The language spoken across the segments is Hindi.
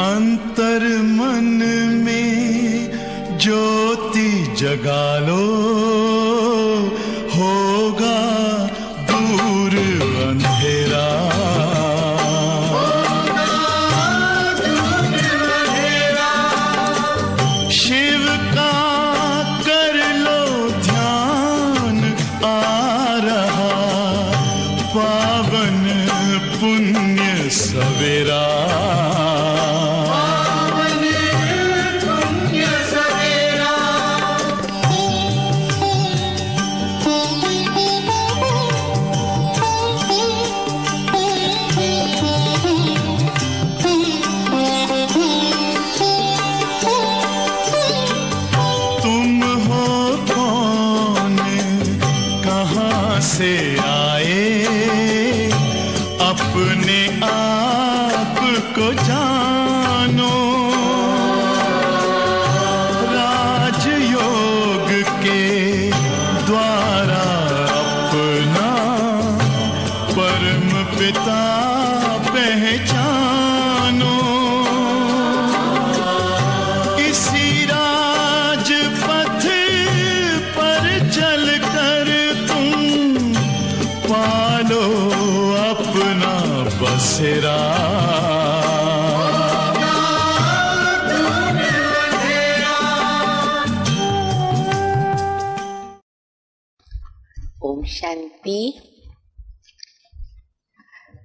अंतर मन में ज्योति जगा लो, होगा दूर अंधेरा। शिव का कर लो ध्यान, आ रहा पावन पुण्य सवेरा। से आए अपने आप को जानो, राजयोग के द्वारा अपना परम पिता पहचानो। इसी राजपथ पर चलकर पालो अपना बसेरा। ओम शांति।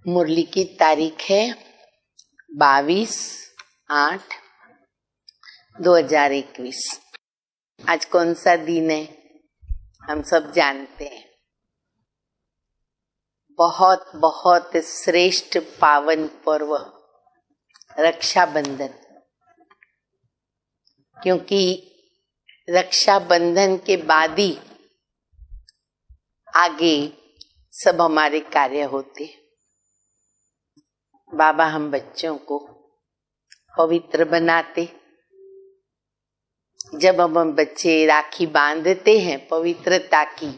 मुरली की तारीख है 22/8/2021। आज कौन सा दिन है हम सब जानते हैं। बहुत बहुत श्रेष्ठ पावन पर्व रक्षाबंधन, क्योंकि रक्षाबंधन के बाद ही आगे सब हमारे कार्य होते। बाबा हम बच्चों को पवित्र बनाते। जब हम बच्चे राखी बांधते हैं पवित्रता की,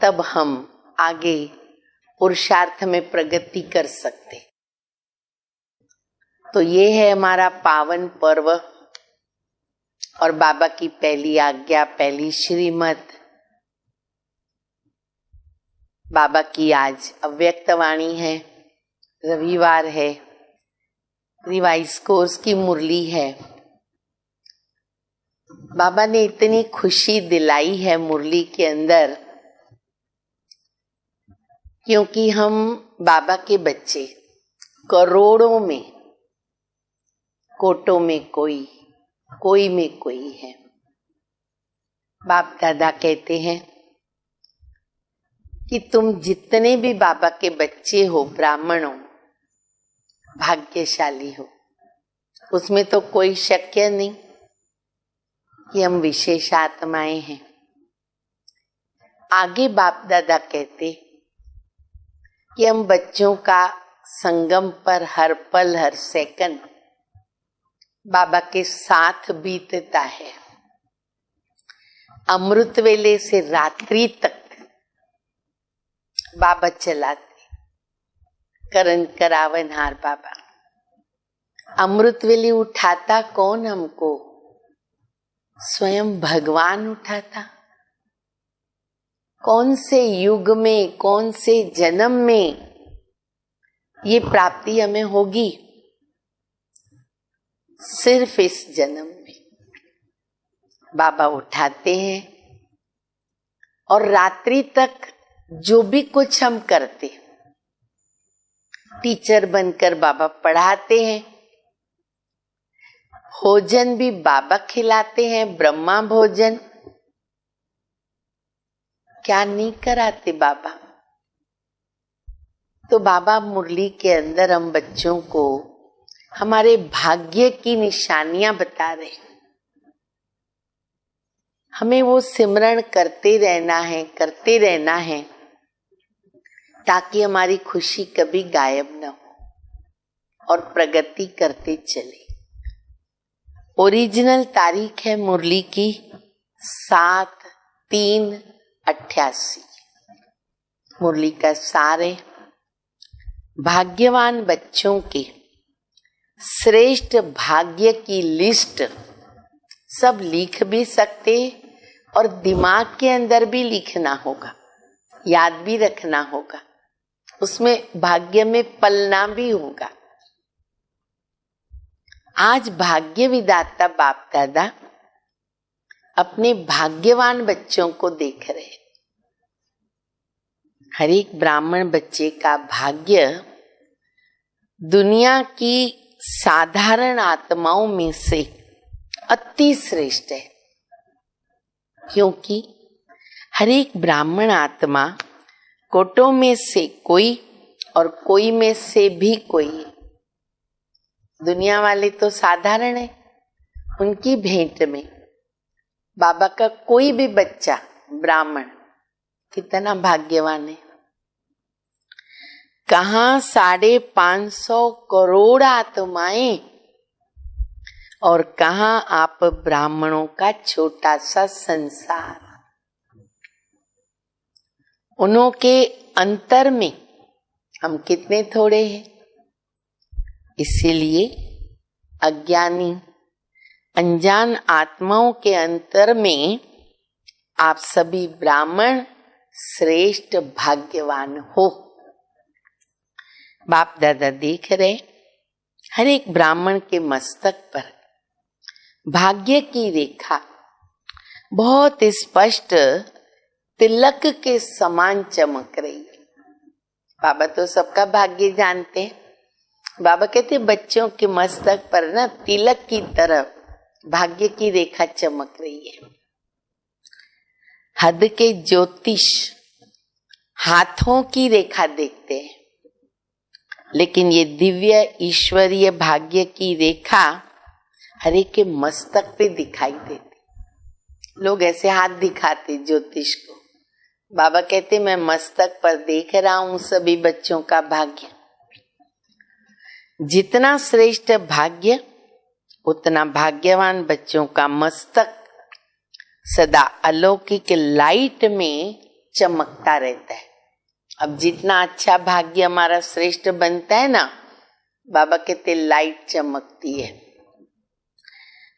तब हम आगे पुरुषार्थ में प्रगति कर सकते। तो ये है हमारा पावन पर्व और बाबा की पहली आज्ञा, पहली श्रीमत। बाबा की आज अव्यक्त वाणी है, रविवार है, रिवाइज कोर्स की मुरली है। बाबा ने इतनी खुशी दिलाई है मुरली के अंदर, क्योंकि हम बाबा के बच्चे करोड़ों में, कोटों में कोई में कोई है। बाप दादा कहते हैं कि तुम जितने भी बाबा के बच्चे हो, ब्राह्मण हो, भाग्यशाली हो। उसमें तो कोई शक्य नहीं कि हम विशेष आत्माएं हैं। आगे बाप दादा कहते कि हम बच्चों का संगम पर हर पल हर सेकंड बाबा के साथ बीतता है। अमृत वेले से रात्रि तक बाबा चलाते, करन करावनहार बाबा। अमृत वेले उठाता कौन हमको? स्वयं भगवान उठाता। कौन से युग में, कौन से जन्म में ये प्राप्ति हमें होगी? सिर्फ इस जन्म में बाबा उठाते हैं। और रात्रि तक जो भी कुछ हम करते, टीचर बनकर बाबा पढ़ाते हैं, भोजन भी बाबा खिलाते हैं, ब्रह्मा भोजन। क्या नहीं कराते बाबा? तो बाबा मुरली के अंदर हम बच्चों को हमारे भाग्य की निशानियां बता रहे। हमें वो सिमरण करते रहना है ताकि हमारी खुशी कभी गायब न हो और प्रगति करते चले। ओरिजिनल तारीख है मुरली की 7/3/88। मुरली का सार है, भाग्यवान बच्चों के श्रेष्ठ भाग्य की लिस्ट सब लिख भी सकते और दिमाग के अंदर भी लिखना होगा, याद भी रखना होगा, उसमें भाग्य में पलना भी होगा। आज भाग्य विधाता बाप दादा अपने भाग्यवान बच्चों को देख रहे। हर एक ब्राह्मण बच्चे का भाग्य दुनिया की साधारण आत्माओं में से अति श्रेष्ठ है, क्योंकि हर एक ब्राह्मण आत्मा कोटों में से कोई और कोई में से भी कोई। दुनिया वाले तो साधारण है, उनकी भेंट में बाबा का कोई भी बच्चा ब्राह्मण कितना भाग्यवान है। कहाँ 550 करोड़ आत्माएं और कहाँ आप ब्राह्मणों का छोटा सा संसार। उन्हों के अंतर में हम कितने थोड़े हैं। इसीलिए अज्ञानी अनजान आत्माओं के अंतर में आप सभी ब्राह्मण श्रेष्ठ भाग्यवान हो। बाप दादा देख रहे हर एक ब्राह्मण के मस्तक पर भाग्य की रेखा बहुत स्पष्ट तिलक के समान चमक रही है। बाबा तो सबका भाग्य जानते हैं। बाबा कहते बच्चों के मस्तक पर ना तिलक की तरह भाग्य की रेखा चमक रही है। हद के ज्योतिष हाथों की रेखा देखते हैं, लेकिन ये दिव्य ईश्वरीय भाग्य की रेखा हर एक के मस्तक पे दिखाई देती। लोग ऐसे हाथ दिखाते ज्योतिष को। बाबा कहते मैं मस्तक पर देख रहा हूं सभी बच्चों का भाग्य। जितना श्रेष्ठ भाग्य उतना भाग्यवान बच्चों का मस्तक सदा अलौकिक लाइट में चमकता रहता है। अब जितना अच्छा भाग्य हमारा श्रेष्ठ बनता है ना, बाबा कहते लाइट चमकती है।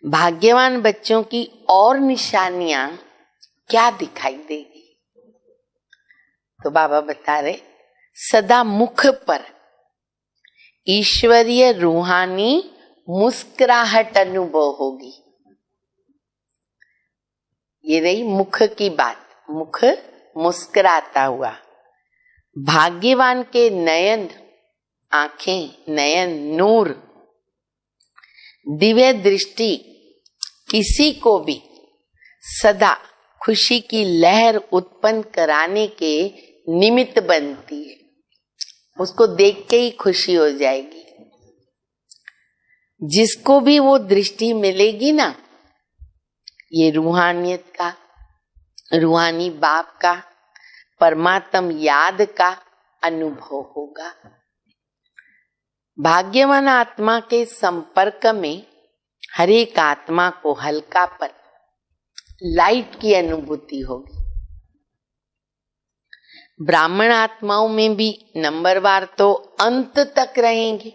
भाग्यवान बच्चों की और निशानियां क्या दिखाई देगी? तो बाबा बता रहे सदा मुख पर ईश्वरीय रूहानी मुस्कुराहट अनुभव होगी। ये रही मुख की बात, मुख मुस्कुराता हुआ। भाग्यवान के नयन, आंखें, नयन, नूर, दिव्य दृष्टि किसी को भी सदा खुशी की लहर उत्पन्न कराने के निमित्त बनती है। उसको देख के ही खुशी हो जाएगी। जिसको भी वो दृष्टि मिलेगी ना, ये रूहानियत का, रूहानी बाप का, परमात्म याद का अनुभव होगा। भाग्यवान आत्मा के संपर्क में हर एक आत्मा को हल्कापन, लाइट की अनुभूति होगी। ब्राह्मण आत्माओं में भी नंबरवार तो अंत तक रहेंगे।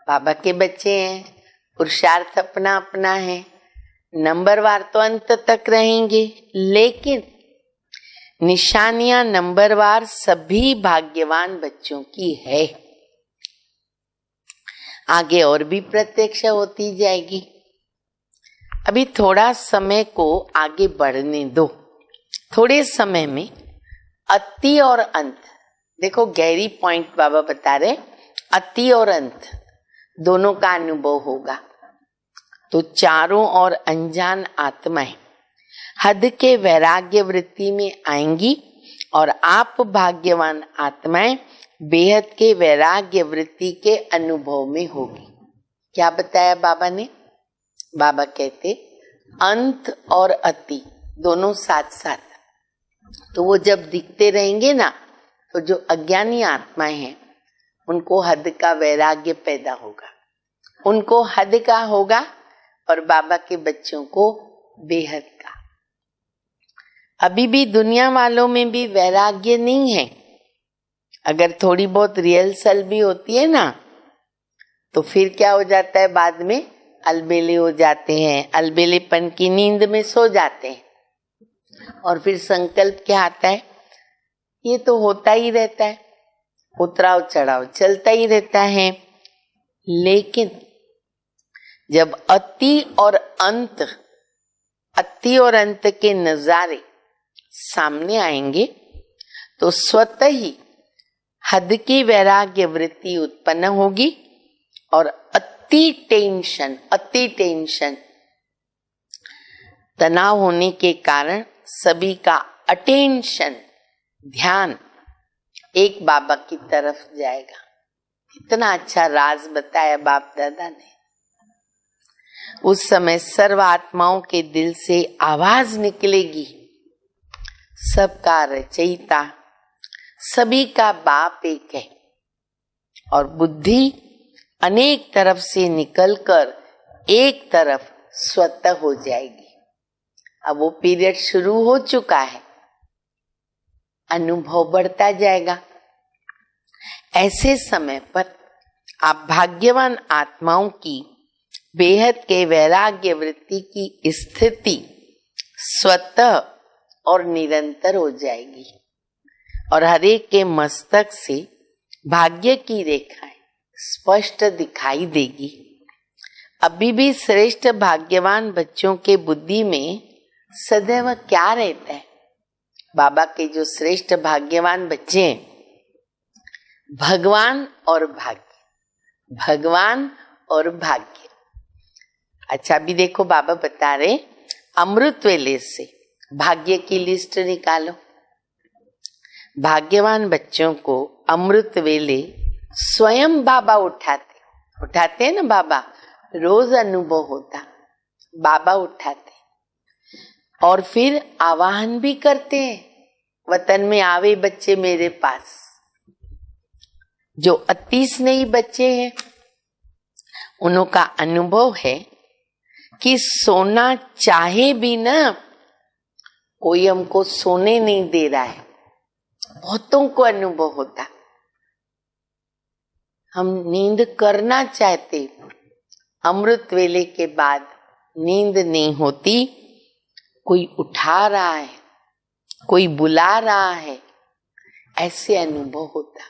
बाबा के बच्चे हैं, पुरुषार्थ अपना अपना है, नंबरवार तो अंत तक रहेंगे, लेकिन निशानियां नंबरवार सभी भाग्यवान बच्चों की है। आगे और भी प्रत्यक्ष होती जाएगी। अभी थोड़ा समय को आगे बढ़ने दो। थोड़े समय में अति और अंत, देखो गहरी पॉइंट बाबा बता रहे, अति और अंत दोनों का अनुभव होगा। तो चारों ओर अनजान आत्माएं हद के वैराग्य वृत्ति में आएंगी और आप भाग्यवान आत्माएं बेहद के वैराग्य वृत्ति के अनुभव में होगी। क्या बताया बाबा ने? बाबा कहते अंत और अति दोनों साथ साथ। तो वो जब दिखते रहेंगे ना, तो जो अज्ञानी आत्माएं हैं उनको हद का वैराग्य पैदा होगा, उनको हद का होगा, और बाबा के बच्चों को बेहद का। अभी भी दुनिया वालों में भी वैराग्य नहीं है। अगर थोड़ी बहुत रिहर्सल भी होती है ना, तो फिर क्या हो जाता है, बाद में अलबेले हो जाते हैं, अलबेलेपन की नींद में सो जाते हैं। और फिर संकल्प क्या आता है, ये तो होता ही रहता है, उतराव चढ़ाव चलता ही रहता है। लेकिन जब अति और अंत के नजारे सामने आएंगे तो स्वतः ही हद की वैराग्य वृत्ति उत्पन्न होगी और अति टेंशन तनाव होने के कारण सभी का अटेंशन, ध्यान एक बाबा की तरफ जाएगा। कितना अच्छा राज बताया बाप दादा ने। उस समय सर्व आत्माओं के दिल से आवाज निकलेगी, सबका रचयिता, सभी का बाप एक है, और बुद्धि अनेक तरफ से निकलकर एक तरफ स्वतः हो जाएगी। अब वो पीरियड शुरू हो चुका है, अनुभव बढ़ता जाएगा। ऐसे समय पर आप भाग्यवान आत्माओं की बेहद के वैराग्य वृत्ति की स्थिति स्वतः और निरंतर हो जाएगी और हरेक के मस्तक से भाग्य की रेखाएं स्पष्ट दिखाई देगी। अभी भी श्रेष्ठ भाग्यवान बच्चों के बुद्धि में सदैव क्या रहता है, बाबा के जो श्रेष्ठ भाग्यवान बच्चे हैं, भगवान और भाग्य, भगवान और भाग्य। अच्छा, अभी देखो बाबा बता रहे अमृत वेले से भाग्य की लिस्ट निकालो। भाग्यवान बच्चों को अमृत वेले स्वयं बाबा उठाते हैं ना, बाबा रोज अनुभव होता, बाबा उठाते और फिर आवाहन भी करते हैं, वतन में आवे बच्चे मेरे पास। जो अति स्नेही बच्चे हैं उनका अनुभव है कि सोना चाहे भी ना, कोई हमको सोने नहीं दे रहा है। बहुतों को अनुभव होता, हम नींद करना चाहते, अमृत वेले के बाद नींद नहीं होती, कोई उठा रहा है, कोई बुला रहा है, ऐसे अनुभव होता।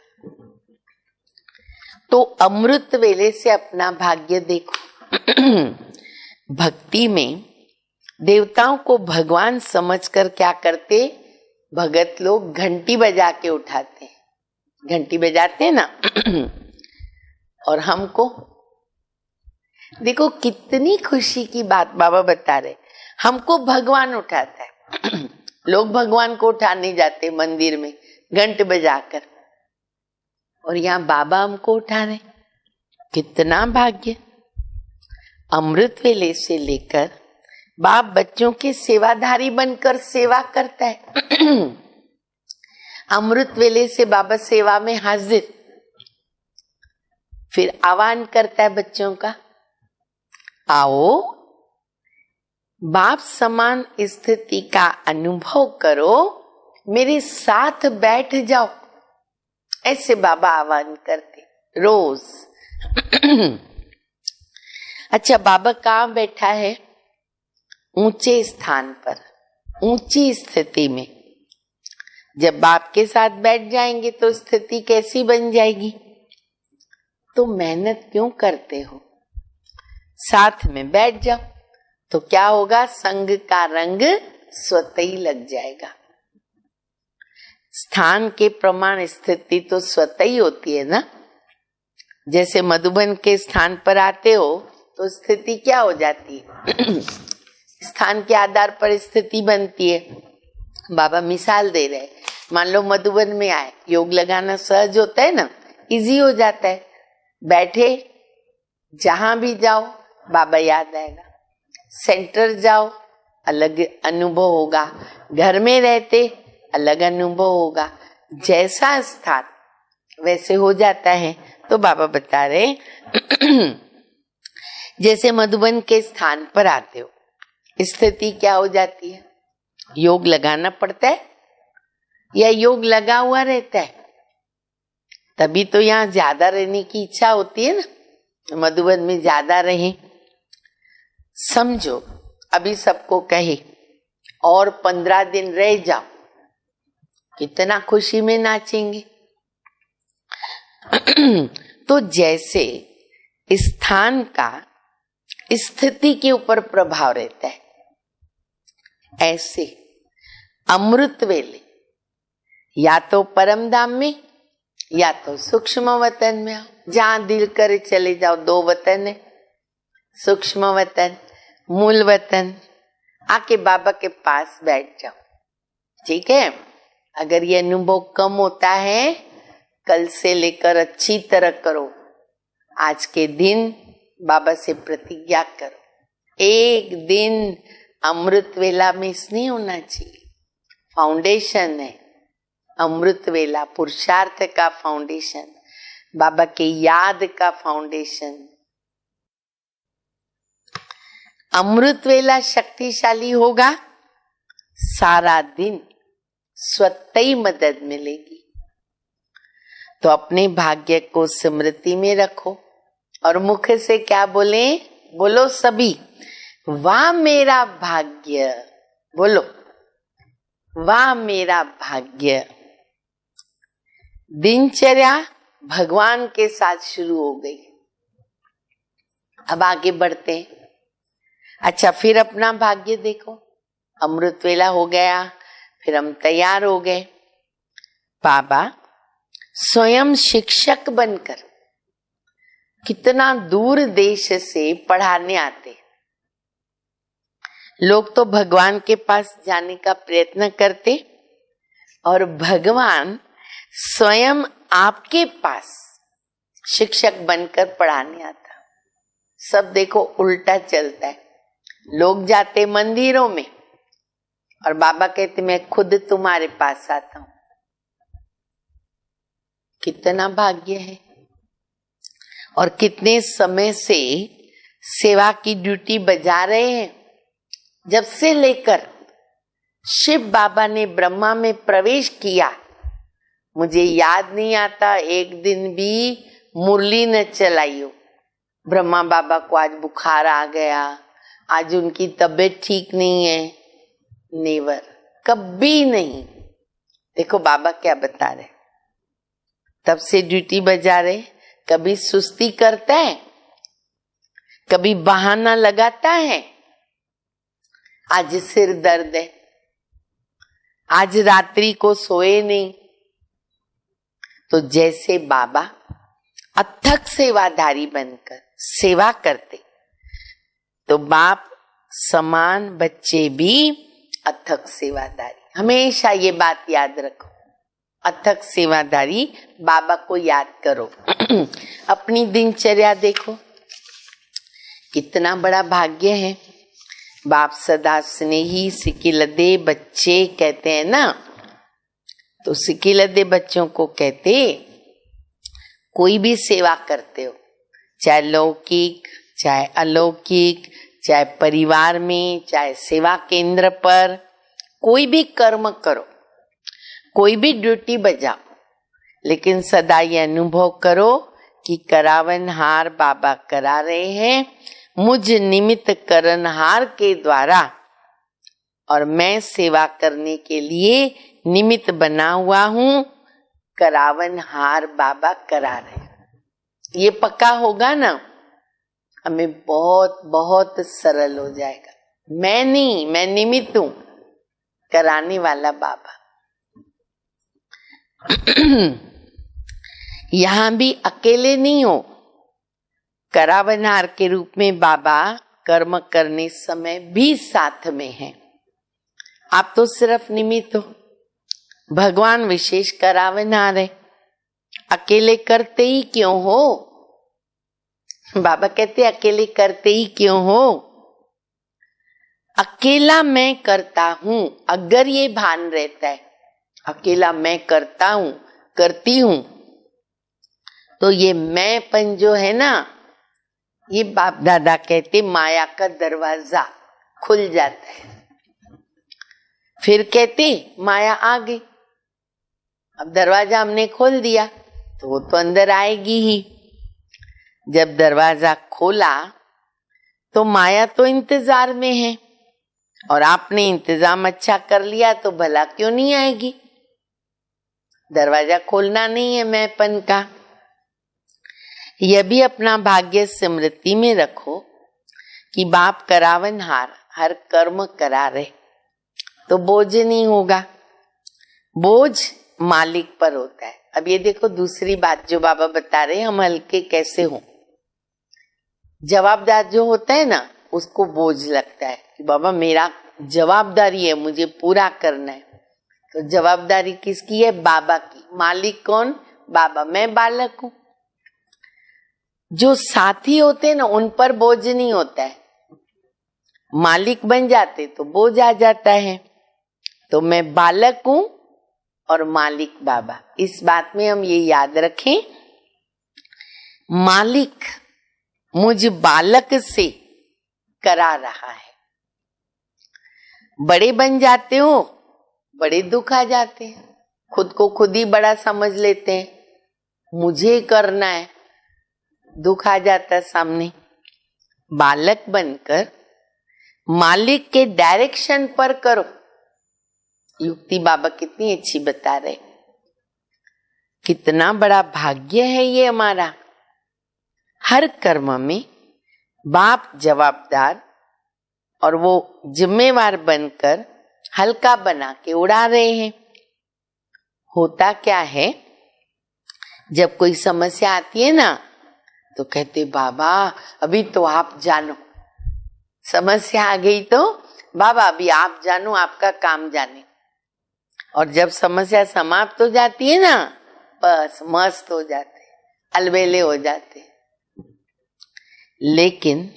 तो अमृत वेले से अपना भाग्य देखो। भक्ति में देवताओं को भगवान समझकर क्या करते, भगत लोग घंटी बजा के उठाते हैं, घंटी बजाते हैं ना। और हमको देखो कितनी खुशी की बात बाबा बता रहे, हमको भगवान उठाता है। लोग भगवान को उठाने जाते मंदिर में घंट बजाकर, और यहाँ बाबा हमको उठा रहे, कितना भाग्य। अमृत वेले से लेकर बाप बच्चों के सेवाधारी बनकर सेवा करता है। अमृत वेले से बाबा सेवा में हाजिर, फिर आह्वान करता है बच्चों का, आओ बाप समान स्थिति का अनुभव करो, मेरे साथ बैठ जाओ। ऐसे बाबा आह्वान करते रोज। अच्छा, बाबा कहाँ बैठा है? ऊंचे स्थान पर, ऊंची स्थिति में। जब बाप के साथ बैठ जाएंगे तो स्थिति कैसी बन जाएगी? तो मेहनत क्यों करते हो, साथ में बैठ जाओ, तो क्या होगा, संग का रंग स्वतः ही लग जाएगा। स्थान के प्रमाण स्थिति तो स्वतः ही होती है ना। जैसे मधुबन के स्थान पर आते हो तो स्थिति क्या हो जाती है? स्थान के आधार पर स्थिति बनती है। बाबा मिसाल दे रहे, मान लो मधुबन में आए, योग लगाना सहज होता है ना, इजी हो जाता है। बैठे जहां भी जाओ बाबा याद आएगा, सेंटर जाओ अलग अनुभव होगा, घर में रहते अलग अनुभव होगा, जैसा स्थान वैसे हो जाता है। तो बाबा बता रहे जैसे मधुबन के स्थान पर आते हो, स्थिति क्या हो जाती है? योग लगाना पड़ता है या योग लगा हुआ रहता है? तभी तो यहाँ ज्यादा रहने की इच्छा होती है ना, मधुबन में ज्यादा रहे, समझो अभी सबको कहे और 15 दिन रह जाओ, कितना खुशी में नाचेंगे। तो जैसे स्थान का स्थिति के ऊपर प्रभाव रहता है, ऐसे अमृत वेले या तो परम धाम में या तो सूक्ष्म वतन में आओ, जहां दिल करे चले जाओ। 2 वतन है, सूक्ष्म वतन, मूल वतन। आके बाबा के पास बैठ जाओ, ठीक है। अगर ये अनुभव कम होता है, कल से लेकर अच्छी तरह करो। आज के दिन बाबा से प्रतिज्ञा करो, एक दिन अमृत वेला मिस नहीं होना चाहिए। फाउंडेशन है अमृत वेला, पुरुषार्थ का फाउंडेशन, बाबा के याद का फाउंडेशन। अमृत वेला शक्तिशाली होगा, सारा दिन स्वतः ही मदद मिलेगी। तो अपने भाग्य को स्मृति में रखो और मुख से क्या बोले? बोलो सभी, वाह मेरा भाग्य। बोलो, वाह मेरा भाग्य। दिनचर्या भगवान के साथ शुरू हो गई। अब आगे बढ़ते हैं। अच्छा, फिर अपना भाग्य देखो। अमृत वेला हो गया, फिर हम तैयार हो गए। बाबा स्वयं शिक्षक बनकर कितना दूर देश से पढ़ाने आते। लोग तो भगवान के पास जाने का प्रयत्न करते और भगवान स्वयं आपके पास शिक्षक बनकर पढ़ाने आता। सब देखो उल्टा चलता है। लोग जाते मंदिरों में और बाबा कहते मैं खुद तुम्हारे पास आता हूं। कितना भाग्य है। और कितने समय से सेवा की ड्यूटी बजा रहे हैं। जब से लेकर शिव बाबा ने ब्रह्मा में प्रवेश किया, मुझे याद नहीं आता एक दिन भी मुरली न चलाई हो। ब्रह्मा बाबा को आज बुखार आ गया, आज उनकी तबीयत ठीक नहीं है, नेवर, कभी नहीं। देखो बाबा क्या बता रहे, तब से ड्यूटी बजा रहे। कभी सुस्ती करता है, कभी बहाना लगाता है। आज सिर दर्द है, आज रात्रि को सोए नहीं। तो जैसे बाबा अथक सेवाधारी बनकर सेवा करते, तो बाप समान बच्चे भी अथक सेवाधारी। हमेशा ये बात याद रखो, अथक सेवाधारी बाबा को याद करो। अपनी दिनचर्या देखो, कितना बड़ा भाग्य है। बाप सदा स्नेही सिकिलदे बच्चे कहते हैं ना, तो सिकिलदे बच्चों को कहते, कोई भी सेवा करते हो, चाहे लौकिक चाहे अलौकिक, चाहे परिवार में चाहे सेवा केंद्र पर, कोई भी कर्म करो, कोई भी ड्यूटी बजाओ, लेकिन सदा ये अनुभव करो कि करावनहार बाबा करा रहे हैं, मुझ निमित्त करनहार के द्वारा, और मैं सेवा करने के लिए निमित्त बना हुआ हूं। करावनहार बाबा करा रहे। ये पक्का होगा ना, हमें बहुत बहुत सरल हो जाएगा। मैं नहीं, मैं निमित्त हूं, कराने वाला बाबा। यहां भी अकेले नहीं हो, करावनहार के रूप में बाबा कर्म करने समय भी साथ में है। आप तो सिर्फ निमित्त हो, भगवान विशेष करावनहार है। अकेले करते ही क्यों हो? बाबा कहते अकेले करते ही क्यों हो? अकेला मैं करता हूं, अगर ये भान रहता है, अकेला मैं करता हूं, करती हूं, तो ये मैंपन जो है ना, ये बाप दादा कहते माया का दरवाजा खुल जाता है। फिर कहते माया आ गई, अब दरवाजा हमने खोल दिया तो वो तो अंदर आएगी ही। जब दरवाजा खोला तो माया तो इंतजार में है, और आपने इंतजाम अच्छा कर लिया तो भला क्यों नहीं आएगी। दरवाजा खोलना नहीं है मैंपन का। यह भी अपना भाग्य स्मृति में रखो कि बाप करावनहार, हर कर्म करा रहे, तो बोझ नहीं होगा। बोझ मालिक पर होता है। अब ये देखो दूसरी बात जो बाबा बता रहे, हम हल्के कैसे हों। जवाबदार जो होता है ना, उसको बोझ लगता है कि बाबा मेरा जवाबदारी है, मुझे पूरा करना है। तो जवाबदारी किसकी है? बाबा की। मालिक कौन? बाबा। मैं बालक हूं। जो साथी होते हैं ना, उन पर बोझ नहीं होता है। मालिक बन जाते तो बोझ आ जाता है। तो मैं बालक हूं और मालिक बाबा। इस बात में हम ये याद रखें, मालिक मुझ बालक से करा रहा है। बड़े बन जाते हो, बड़े दुख आ जाते हैं, खुद को खुद ही बड़ा समझ लेते हैं, मुझे करना है, दुख आ जाता है सामने। बालक बनकर मालिक के डायरेक्शन पर करो। युक्ति बाबा कितनी अच्छी बता रहे। कितना बड़ा भाग्य है ये हमारा। हर कर्म में बाप जवाबदार और वो जिम्मेवार बनकर हल्का बना के उड़ा रहे हैं। होता क्या है, जब कोई समस्या आती है ना, तो कहते बाबा अभी तो आप जानो। समस्या आ गई तो बाबा अभी आप जानो, आपका काम जाने। और जब समस्या समाप्त हो जाती है ना, बस मस्त हो जाते, अलबेले हो जाते। लेकिन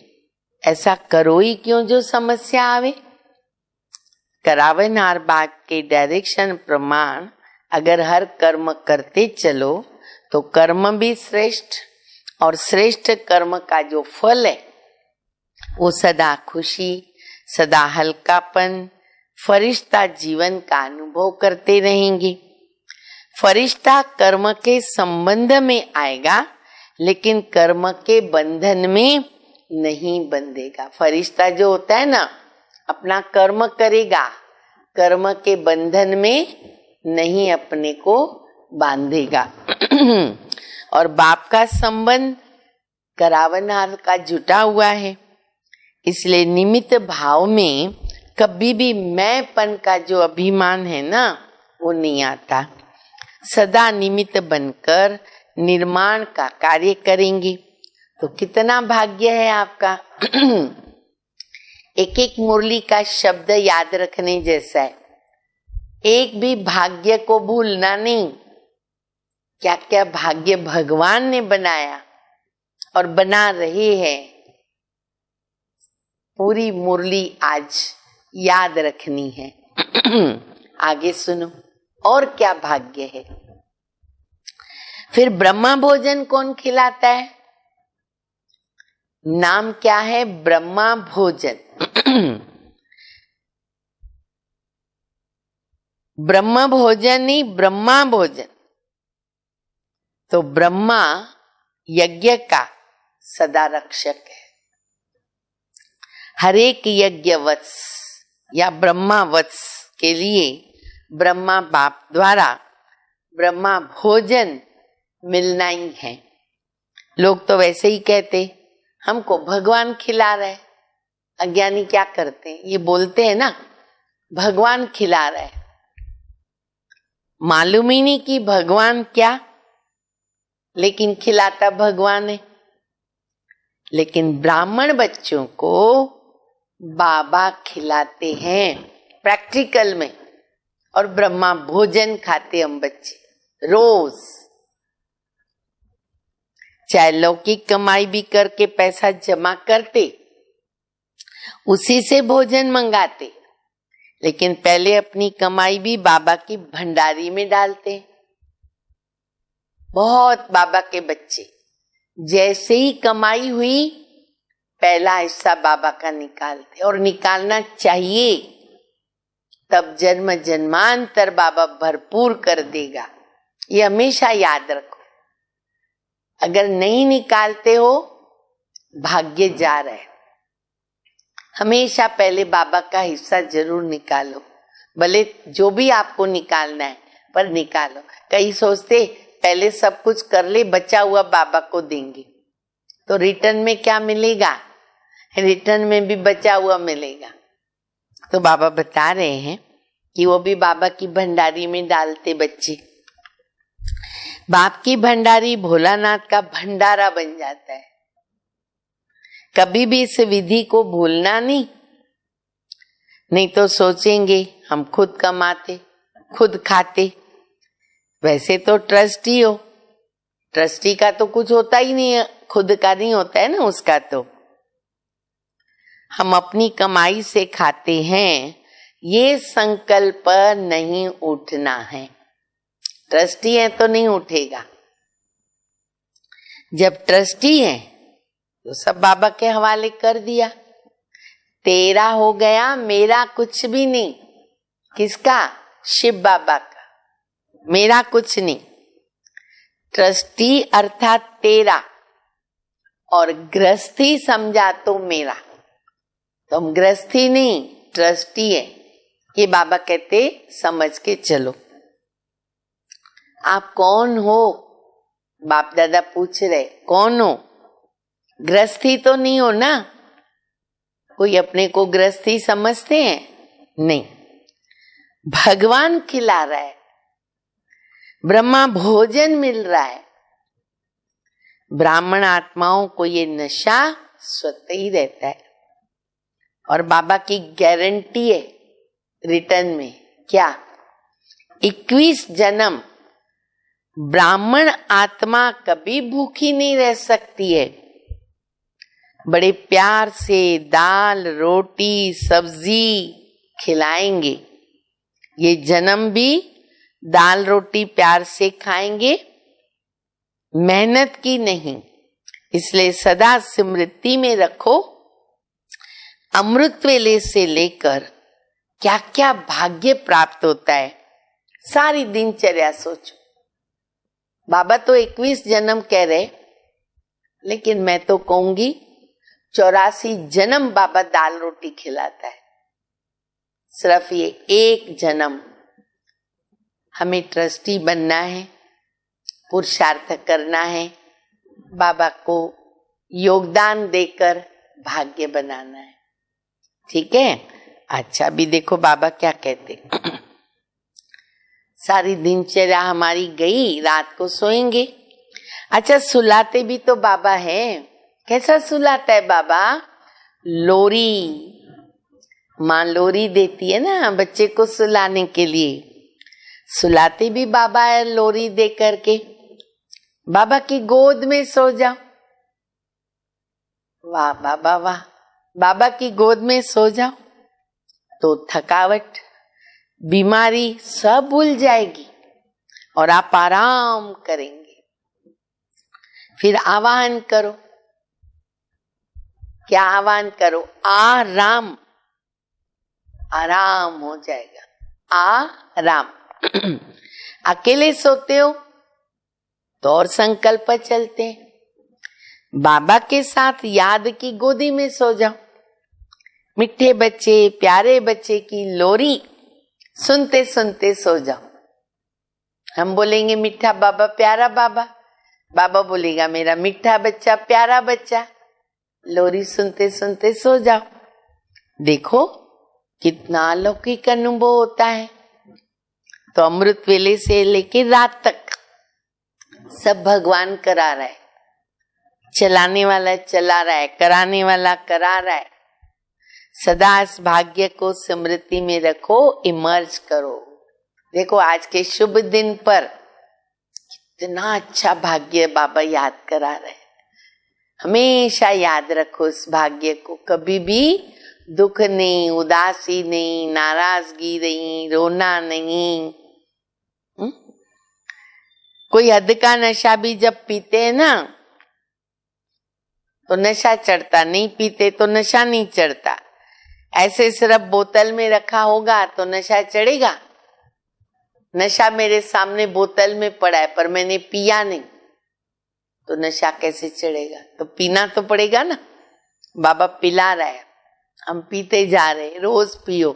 ऐसा करो ही क्यों जो समस्या आवे। करावनहार बाग के डायरेक्शन प्रमाण अगर हर कर्म करते चलो तो कर्म भी श्रेष्ठ, और श्रेष्ठ कर्म का जो फल है वो सदा खुशी, सदा हल्कापन, फरिश्ता जीवन का अनुभव करते रहेंगे। फरिश्ता कर्म के संबंध में आएगा, लेकिन कर्म के बंधन में नहीं बंधेगा। फरिश्ता जो होता है ना, अपना कर्म करेगा, कर्म के बंधन में नहीं अपने को बांधेगा। और बाप का संबंध करावनहार का जुटा हुआ है, इसलिए निमित्त भाव में कभी भी मैंपन का जो अभिमान है ना, वो नहीं आता। सदा निमित्त बनकर निर्माण का कार्य करेंगे। तो कितना भाग्य है आपका। एक एक मुरली का शब्द याद रखने जैसा है। एक भी भाग्य को भूलना नहीं। क्या क्या भाग्य भगवान ने बनाया और बना रहे हैं, पूरी मुरली आज याद रखनी है। आगे सुनो और क्या भाग्य है। फिर ब्रह्मा भोजन कौन खिलाता है? नाम क्या है? ब्रह्मा भोजन। ब्रह्म भोजन नहीं, ब्रह्मा भोजन। तो ब्रह्मा यज्ञ का सदा रक्षक है। हर एक यज्ञ वत्स या ब्रह्मा वत्स के लिए ब्रह्मा बाप द्वारा ब्रह्मा भोजन मिलना ही है। लोग तो वैसे ही कहते हमको भगवान खिला रहे। अज्ञानी क्या करते हैं, ये बोलते हैं ना भगवान खिला रहे, मालूम ही नहीं कि भगवान क्या, लेकिन खिलाता भगवान है। लेकिन ब्राह्मण बच्चों को बाबा खिलाते हैं प्रैक्टिकल में, और ब्रह्मा भोजन खाते हम बच्चे रोज। चाहे लौकिक कमाई भी करके पैसा जमा करते, उसी से भोजन मंगाते, लेकिन पहले अपनी कमाई भी बाबा की भंडारी में डालते। बहुत बाबा के बच्चे जैसे ही कमाई हुई पहला हिस्सा बाबा का निकालते, और निकालना चाहिए, तब जन्म जन्मांतर बाबा भरपूर कर देगा। ये हमेशा याद रखो। अगर नहीं निकालते हो, भाग्य जा रहा है। हमेशा पहले बाबा का हिस्सा जरूर निकालो, भले जो भी आपको निकालना है पर निकालो। कई सोचते पहले सब कुछ कर ले, बचा हुआ बाबा को देंगे, तो रिटर्न में क्या मिलेगा? रिटर्न में भी बचा हुआ मिलेगा। तो बाबा बता रहे हैं कि वो भी बाबा की भंडारी में डालते बच्चे। बाप की भंडारी भोलानाथ का भंडारा बन जाता है। कभी भी इस विधि को भूलना नहीं तो सोचेंगे हम खुद कमाते, खुद खाते। वैसे तो ट्रस्टी हो, ट्रस्टी का तो कुछ होता ही नहीं है, खुद का नहीं होता है ना उसका। तो हम अपनी कमाई से खाते हैं, ये संकल्प नहीं उठना है। ट्रस्टी है तो नहीं उठेगा। जब ट्रस्टी है तो सब बाबा के हवाले कर दिया। तेरा हो गया, मेरा कुछ भी नहीं। किसका? शिव बाबा का। मेरा कुछ नहीं। ट्रस्टी अर्थात तेरा, और गृहस्थी समझा तो मेरा। तो हम गृहस्थी नहीं, ट्रस्टी है, ये बाबा कहते समझ के चलो। आप कौन हो? बाप दादा पूछ रहे कौन हो? गृहस्थी तो नहीं हो ना? कोई अपने को गृहस्थी समझते हैं? नहीं। भगवान खिला रहा है, ब्रह्मा भोजन मिल रहा है। ब्राह्मण आत्माओं को ये नशा स्वतः ही रहता है। और बाबा की गारंटी है रिटर्न में, क्या? 21 जन्म ब्राह्मण आत्मा कभी भूखी नहीं रह सकती है। बड़े प्यार से दाल रोटी सब्जी खिलाएंगे। ये जन्म भी दाल रोटी प्यार से खाएंगे, मेहनत की नहीं। इसलिए सदा स्मृति में रखो, अमृत वेले से लेकर क्या क्या भाग्य प्राप्त होता है, सारी दिनचर्या सोचो। बाबा तो 21 जन्म कह रहे, लेकिन मैं तो कहूंगी 84 जन्म बाबा दाल रोटी खिलाता है। सिर्फ ये एक जन्म हमें ट्रस्टी बनना है, पुरुषार्थ करना है, बाबा को योगदान देकर भाग्य बनाना है। ठीक है? अच्छा, अभी देखो बाबा क्या कहते। सारी दिनचर्या हमारी गई, रात को सोएंगे। अच्छा, सुलाते भी तो बाबा है। कैसा सुलाता है बाबा? लोरी, माँ लोरी देती है ना बच्चे को सुलाने के लिए। सुलाते भी बाबा है लोरी दे करके। बाबा की गोद में सो जाओ। वाह बाबा वाह, बाबा की गोद में सो जाओ तो थकावट, बीमारी सब भूल जाएगी और आप आराम करेंगे। फिर आवाहन करो। क्या आवाहन करो? आराम। आराम हो जाएगा। आराम। अकेले सोते हो तो और संकल्प चलते हैं। बाबा के साथ याद की गोदी में सो जाओ। मिठे बच्चे, प्यारे बच्चे की लोरी सुनते सुनते सो जाओ। हम बोलेंगे मीठा बाबा, प्यारा बाबा। बाबा बोलेगा मेरा मीठा बच्चा, प्यारा बच्चा। लोरी सुनते सुनते सो जाओ। देखो कितना अलौकिक अनुभव होता है। तो अमृत वेले से लेकर रात तक सब भगवान करा रहा है। चलाने वाला चला रहा है, कराने वाला करा रहा है। सदा इस भाग्य को स्मृति में रखो, इमर्ज करो। देखो आज के शुभ दिन पर कितना अच्छा भाग्य बाबा याद करा रहे हैं। हमेशा याद रखो इस भाग्य को। कभी भी दुख नहीं, उदासी नहीं, नाराजगी नहीं, रोना नहीं। कोई हद का नशा भी जब पीते हैं ना तो नशा चढ़ता, नहीं पीते तो नशा नहीं चढ़ता। ऐसे सिर्फ बोतल में रखा होगा तो नशा चढ़ेगा? नशा मेरे सामने बोतल में पड़ा है पर मैंने पिया नहीं तो नशा कैसे चढ़ेगा? तो पीना तो पड़ेगा ना। बाबा पिला रहा है, हम पीते जा रहे, रोज पियो।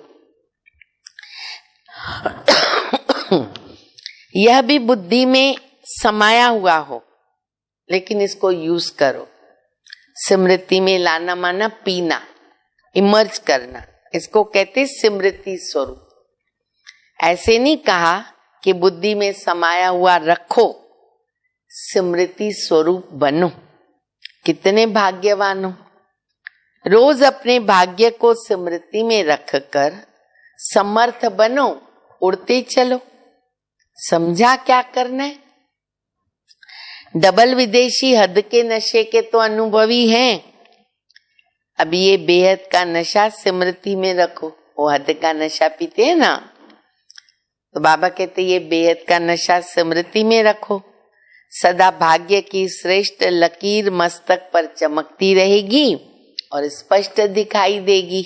यह भी बुद्धि में समाया हुआ हो, लेकिन इसको यूज करो। स्मृति में लाना माना पीना, इमर्ज करना, इसको कहते स्मृति स्वरूप। ऐसे नहीं कहा कि बुद्धि में समाया हुआ रखो, स्मृति स्वरूप बनो। कितने भाग्यवान हो, रोज अपने भाग्य को स्मृति में रखकर समर्थ बनो, उड़ते चलो। समझा क्या करना है? डबल विदेशी हद के नशे के तो अनुभवी हैं। अब ये बेहद का नशा स्मृति में रखो। वो हद का नशा पीते हैं ना, तो बाबा कहते ये बेहद का नशा स्मृति में रखो। सदा भाग्य की श्रेष्ठ लकीर मस्तक पर चमकती रहेगी और स्पष्ट दिखाई देगी।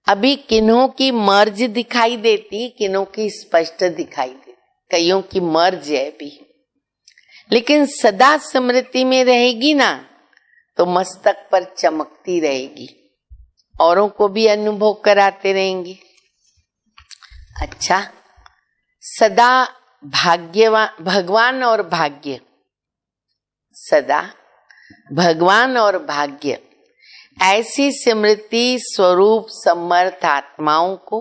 अभी किन्हों की मर्ज दिखाई देती, किन्हों की स्पष्ट दिखाई देती, कईयों की मर्ज है अभी, लेकिन सदा स्मृति में रहेगी ना तो मस्तक पर चमकती रहेगी, औरों को भी अनुभव कराते रहेंगे। अच्छा, सदा भाग्यवान, भगवान और भाग्य, सदा भगवान और भाग्य, ऐसी स्मृति स्वरूप समर्थ आत्माओं को,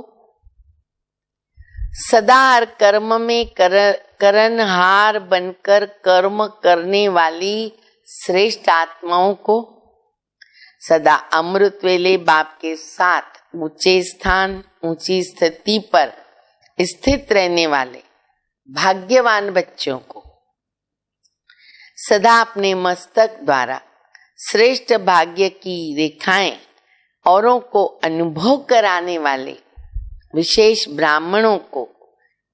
सदा हर कर्म में करनहार बनकर कर्म करने वाली श्रेष्ठ आत्माओं को, सदा अमृत वेले बाप के साथ ऊंचे स्थान ऊंची स्थिति पर स्थित रहने वाले भाग्यवान बच्चों को, सदा अपने मस्तक द्वारा श्रेष्ठ भाग्य की रेखाएं औरों को अनुभव कराने वाले विशेष ब्राह्मणों को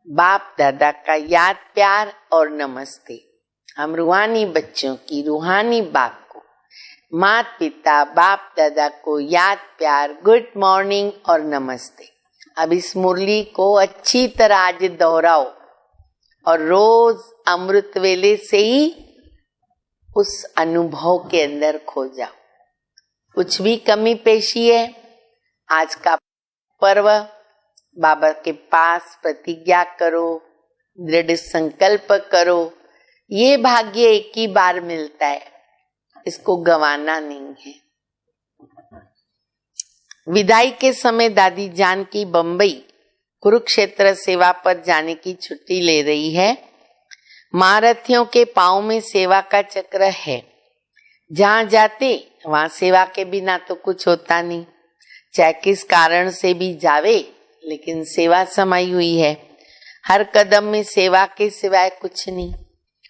बाप दादा का याद प्यार और नमस्ते। हम रूहानी बच्चों की रूहानी बाप को, माता पिता बाप दादा को याद प्यार, गुड मॉर्निंग और नमस्ते। अब इस मुरली को अच्छी तरह आज दोहराओ और रोज अमृत वेले से ही उस अनुभव के अंदर खो जाओ। कुछ भी कमी पेशी है, आज का पर्व बाबा के पास प्रतिज्ञा करो, दृढ़ संकल्प करो। ये भाग्य एक ही बार मिलता है, इसको गंवाना नहीं है। विदाई के समय दादी जानकी बंबई कुरुक्षेत्र सेवा पर जाने की छुट्टी ले रही है। महारथियों के पांव में सेवा का चक्र है, जहां जाते वहां सेवा के बिना तो कुछ होता नहीं। चाहे किस कारण से भी जावे, लेकिन सेवा समाई हुई है। हर कदम में सेवा के सिवाय कुछ नहीं।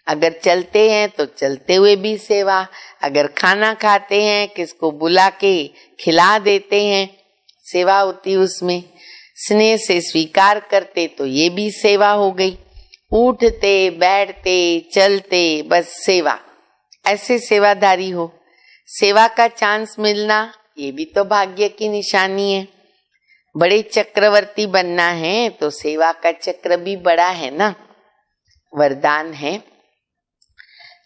अगर चलते हैं तो चलते हुए भी सेवा, अगर खाना खाते हैं किसको बुला के खिला देते हैं, सेवा होती उसमें। स्नेह से स्वीकार करते तो ये भी सेवा हो गई। उठते बैठते चलते बस सेवा, ऐसे सेवाधारी हो। सेवा का चांस मिलना ये भी तो भाग्य की निशानी है। बड़े चक्रवर्ती बनना है तो सेवा का चक्र भी बड़ा है ना, वरदान है।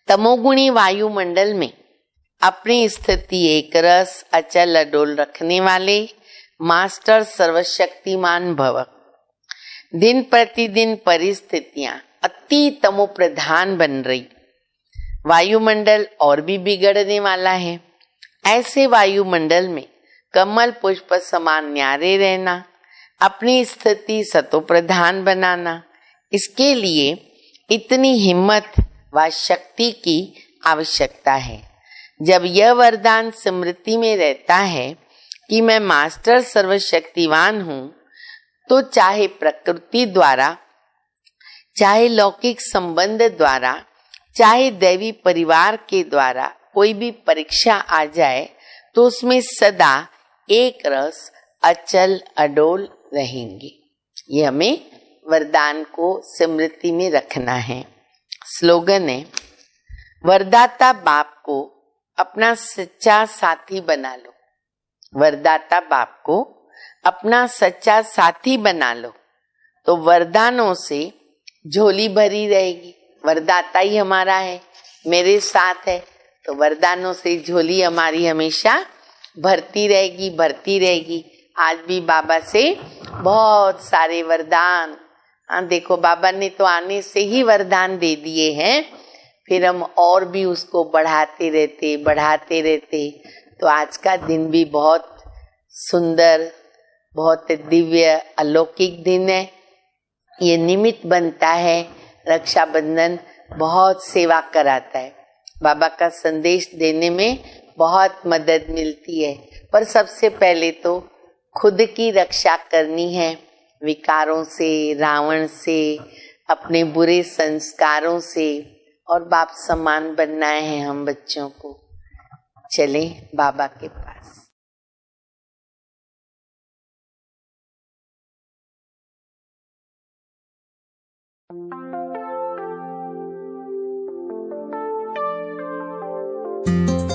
तमोगुणी वायुमंडल में अपनी स्थिति एक रस अचल अडोल रखने वाले मास्टर सर्वशक्तिमान भव। दिन प्रतिदिन परिस्थितियां अति तमो प्रधान बन रही, वायुमंडल और भी बिगड़ने वाला है। ऐसे वायुमंडल में कमल पुष्प समान न्यारे रहना, अपनी स्थिति सतो प्रधान बनाना, इसके लिए इतनी हिम्मत व शक्ति की आवश्यकता है। जब यह वरदान स्मृति में रहता है कि मैं मास्टर सर्वशक्तिवान हूँ, तो चाहे प्रकृति द्वारा, चाहे लौकिक संबंध द्वारा, चाहे दैवी परिवार के द्वारा कोई भी परीक्षा आ जाए, तो उसमें सदा एक रस अचल अडोल रहेंगे। ये हमें वरदान को स्मृति में रखना है। स्लोगन है, वरदाता बाप को अपना सच्चा साथी बना लो। वरदाता बाप को अपना सच्चा साथी बना लो तो वरदानों से झोली भरी रहेगी। वरदाता ही हमारा है, मेरे साथ है तो वरदानों से झोली हमारी हमेशा भरती रहेगी, भरती रहेगी। आज भी बाबा से बहुत सारे वरदान, हाँ देखो बाबा ने तो आने से ही वरदान दे दिए हैं, फिर हम और भी उसको बढ़ाते रहते। तो आज का दिन भी बहुत सुंदर, बहुत दिव्य अलौकिक दिन है। ये निमित्त बनता है, रक्षाबंधन बहुत सेवा कराता है, बाबा का संदेश देने में बहुत मदद मिलती है। पर सबसे पहले तो खुद की रक्षा करनी है, विकारों से, रावण से, अपने बुरे संस्कारों से, और बाप समान बनना है हम बच्चों को। चलें बाबा के पास। thank you